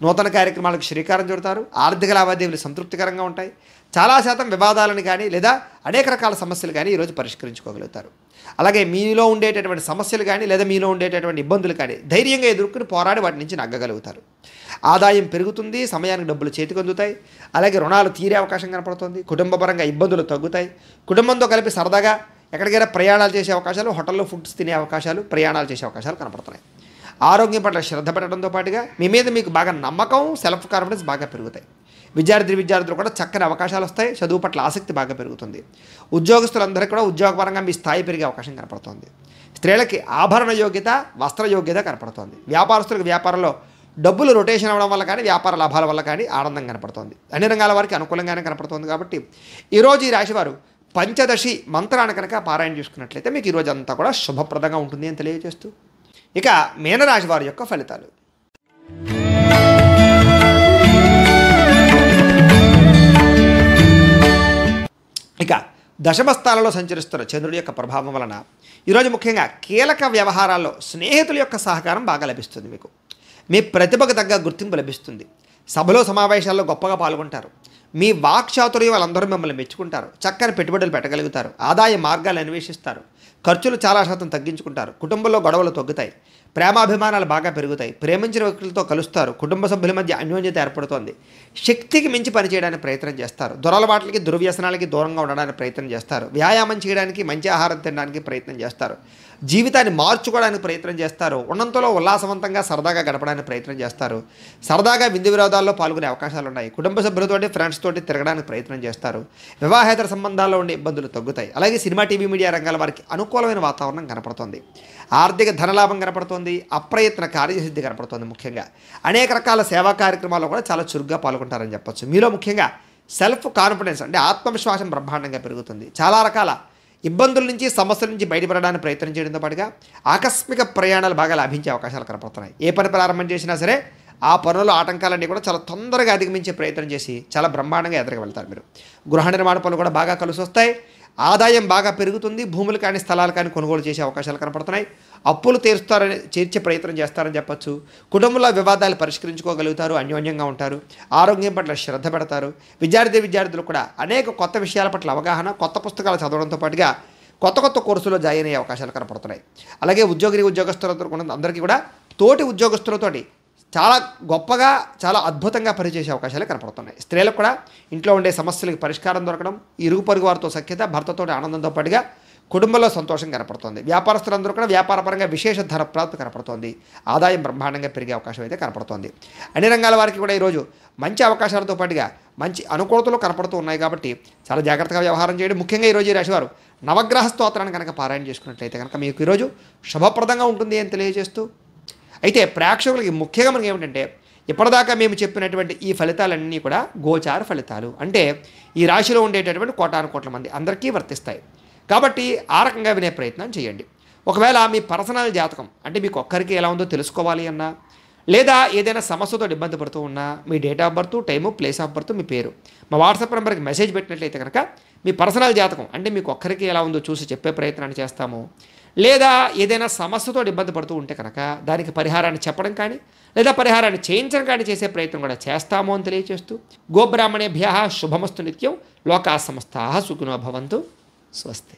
నూతన కార్యక్రమాలకు శ్రీకారం చుడతారు. ఆర్థిక లావాదేవీలు సంతృప్తికరంగా ఉంటాయి. చాలా శాతం వివాదాలను కానీ లేదా అనేక రకాల సమస్యలు కానీ ఈరోజు పరిష్కరించుకోగలుగుతారు. అలాగే మీలో ఉండేటటువంటి సమస్యలు కానీ లేదా మీలో ఉండేటటువంటి ఇబ్బందులు కానీ ధైర్యంగా ఎదుర్కొని పోరాడి వాటి నుంచి నగ్గగలుగుతారు. ఆదాయం పెరుగుతుంది. సమయానికి డబ్బులు చేతికి అందుతాయి. అలాగే రుణాలు తీరే అవకాశం కనపడుతుంది. కుటుంబపరంగా ఇబ్బందులు తగ్గుతాయి. కుటుంబంతో కలిపి సరదాగా ఎక్కడికైనా ప్రయాణాలు చేసే అవకాశాలు, హోటల్లో ఫుడ్స్ తినే అవకాశాలు, ప్రయాణాలు చేసే అవకాశాలు కనపడుతున్నాయి. ఆరోగ్యం పట్ల శ్రద్ధ పెట్టడంతో పాటుగా మీ మీద మీకు బాగా నమ్మకం, సెల్ఫ్ కాన్ఫిడెన్స్ బాగా పెరుగుతాయి. విద్యార్థులు కూడా చక్కని అవకాశాలు వస్తాయి. చదువు పట్ల ఆసక్తి బాగా పెరుగుతుంది. ఉద్యోగస్తులందరికీ కూడా ఉద్యోగపరంగా మీ స్థాయి పెరిగే అవకాశం కనపడుతుంది. స్త్రీలకి ఆభరణ యోగ్యత, వస్త్ర యోగ్యత కనపడుతుంది. వ్యాపారస్తులకు వ్యాపారంలో డబ్బులు రొటేషన్ అవ్వడం వల్ల కానీ వ్యాపార లాభాల వల్ల కానీ ఆనందం కనపడుతుంది. అన్ని రంగాల వారికి అనుకూలంగానే కనపడుతుంది. కాబట్టి ఈరోజు ఈ రాశివారు పంచదశి మంత్రాన్ని కనుక పారాయణ చేసుకున్నట్లయితే మీకు ఈరోజు అంతా కూడా శుభప్రదంగా ఉంటుంది అని తెలియజేస్తూ ఇక మీనరాశి వారి యొక్క ఫలితాలు. ఇక దశమ స్థానంలో సంచరిస్తున్న చంద్రుడి యొక్క ప్రభావం వలన ఈరోజు ముఖ్యంగా కీలక వ్యవహారాల్లో స్నేహితుల యొక్క సహకారం బాగా లభిస్తుంది. మీకు మీ ప్రతిభకు తగ్గ గుర్తింపు లభిస్తుంది. సభలో సమావేశాల్లో గొప్పగా పాల్గొంటారు. మీ వాక్చాతుర్యం వాళ్ళందరూ మిమ్మల్ని మెచ్చుకుంటారు. చక్కని పెట్టుబడులు పెట్టగలుగుతారు. ఆదాయ మార్గాలు అన్వేషిస్తారు. ఖర్చులు చాలా శాతం తగ్గించుకుంటారు. కుటుంబంలో గొడవలు తగ్గుతాయి. ప్రేమాభిమానాలు బాగా పెరుగుతాయి. ప్రేమించిన వ్యక్తులతో కలుస్తారు. కుటుంబ సభ్యుల మధ్య అన్యోన్యత ఏర్పడుతోంది. శక్తికి మించి పనిచేయడానికి ప్రయత్నం చేస్తారు. దురలవాట్లకి, దుర్వ్యసనాలకి దూరంగా ఉండడానికి ప్రయత్నం చేస్తారు. వ్యాయామం చేయడానికి, మంచి ఆహారం తినడానికి ప్రయత్నం చేస్తారు. జీవితాన్ని మార్చుకోవడానికి ప్రయత్నం చేస్తారు. ఉన్నంతలో ఉల్లాసవంతంగా సరదాగా గడపడానికి ప్రయత్నం చేస్తారు. సరదాగా విందు విరోధాల్లో పాల్గొనే అవకాశాలు ఉన్నాయి. కుటుంబ సభ్యులతోటి, ఫ్రెండ్స్ తోటి తిరగడానికి ప్రయత్నం చేస్తారు. వివాహేతర సంబంధాల్లో ఉండే ఇబ్బందులు తగ్గుతాయి. అలాగే సినిమా, టీవీ, మీడియా రంగాల వారికి అనుకూలమైన వాతావరణం కనపడుతోంది. ఆర్థిక ధనలాభం కనపడుతోంది. అప్రయత్న కార్యసిద్ధి కనపడుతోంది. ముఖ్యంగా అనేక రకాల సేవా కార్యక్రమాల్లో కూడా చాలా చురుగ్గా పాల్గొంటారని చెప్పొచ్చు. మీలో ముఖ్యంగా సెల్ఫ్ కాన్ఫిడెన్స్ అంటే ఆత్మవిశ్వాసం బ్రహ్మాండంగా పెరుగుతుంది. చాలా రకాల ఇబ్బందుల నుంచి, సమస్యల నుంచి బయటపడడానికి ప్రయత్నం చేయడంతో పాటుగా ఆకస్మిక ప్రయాణాలు బాగా లాభించే అవకాశాలు కనపడుతున్నాయి. ఏ పని ప్రారంభం చేసినా సరే ఆ పనుల ఆటంకాలన్నీ కూడా చాలా తొందరగా అధిగమించే ప్రయత్నం చేసి చాలా బ్రహ్మాండంగా ఎదురుగా వెళ్తారు. మీరు గృహ నిర్మాణ పనులు కూడా బాగా కలిసి వస్తాయి. ఆదాయం బాగా పెరుగుతుంది. భూములు కానీ స్థలాలు కానీ కొనుగోలు చేసే అవకాశాలు కనపడుతున్నాయి. అప్పులు తీర్చే ప్రయత్నం చేస్తారని చెప్పచ్చు. కుటుంబంలో వివాదాలు పరిష్కరించుకోగలుగుతారు. అన్యోన్యంగా ఉంటారు. ఆరోగ్యం పట్ల శ్రద్ధ పెడతారు. విద్యార్థులు కూడా అనేక కొత్త విషయాల పట్ల అవగాహన, కొత్త పుస్తకాలు చదవడంతో పాటుగా కొత్త కోర్సులో జాయిన్ అయ్యే అవకాశాలు కనపడుతున్నాయి. అలాగే ఉద్యోగస్తులందరికీ కూడా తోటి ఉద్యోగస్తులతోటి చాలా గొప్పగా, చాలా అద్భుతంగా పనిచేసే అవకాశాలు కనపడుతున్నాయి. స్త్రీలకు కూడా ఇంట్లో ఉండే సమస్యలకు పరిష్కారం దొరకడం, ఇరుగు పొరుగు వారితో సఖ్యత, భర్తతో ఆనందంతో పాటుగా కుటుంబంలో సంతోషం కనపడుతోంది. వ్యాపారస్తులందరూ కూడా వ్యాపారపరంగా విశేష ధన ప్రాప్తి కనపడుతోంది. ఆదాయం బ్రహ్మాండంగా పెరిగే అవకాశం అయితే కనపడుతోంది. అన్ని రంగాల వారికి కూడా ఈరోజు మంచి అవకాశాలతో పాటుగా మంచి అనుకూలతలు కనపడుతూ ఉన్నాయి. కాబట్టి చాలా జాగ్రత్తగా వ్యవహారం చేయడం. ముఖ్యంగా ఈరోజు ఈ రాశివారు నవగ్రహ స్తోత్రాన్ని కనుక పారాయణ చేసుకున్నట్లయితే కనుక మీకు ఈరోజు శుభప్రదంగా ఉంటుంది అని తెలియజేస్తూ అయితే ప్రేక్షకులకి ముఖ్యంగా మనకి ఏమిటంటే ఇప్పటిదాకా మేము చెప్పినటువంటి ఈ ఫలితాలన్నీ కూడా గోచార ఫలితాలు. అంటే ఈ రాశిలో ఉండేటటువంటి కోటాను కోట్ల మంది అందరికీ వర్తిస్తాయి. కాబట్టి ఆ రకంగా వినే ప్రయత్నం చేయండి. ఒకవేళ మీ పర్సనల్ జాతకం అంటే మీకు ఒక్కరికి ఎలా ఉందో తెలుసుకోవాలి అన్నా, లేదా ఏదైనా సమస్యతో ఇబ్బంది పడుతూ ఉన్నా మీ date of birth, time, place of birth, మీ పేరు మా వాట్సాప్ నెంబర్కి మెసేజ్ పెట్టినట్లయితే కనుక మీ పర్సనల్ జాతకం అంటే మీకు ఒక్కరికి ఎలా ఉందో చూసి చెప్పే ప్రయత్నాన్ని చేస్తాము. లేదా ఏదైనా సమస్యతో ఇబ్బంది పడుతూ ఉంటే కనుక దానికి పరిహారాన్ని చెప్పడం కానీ లేదా పరిహారాన్ని చేయించడం కానీ చేసే ప్రయత్నం కూడా చేస్తాము అని తెలియజేస్తూ గోబ్రాహ్మణేభ్యః శుభమస్తు నిత్యం. లోకా సమస్తాః సుఖినో భవంతు. స్వస్తి.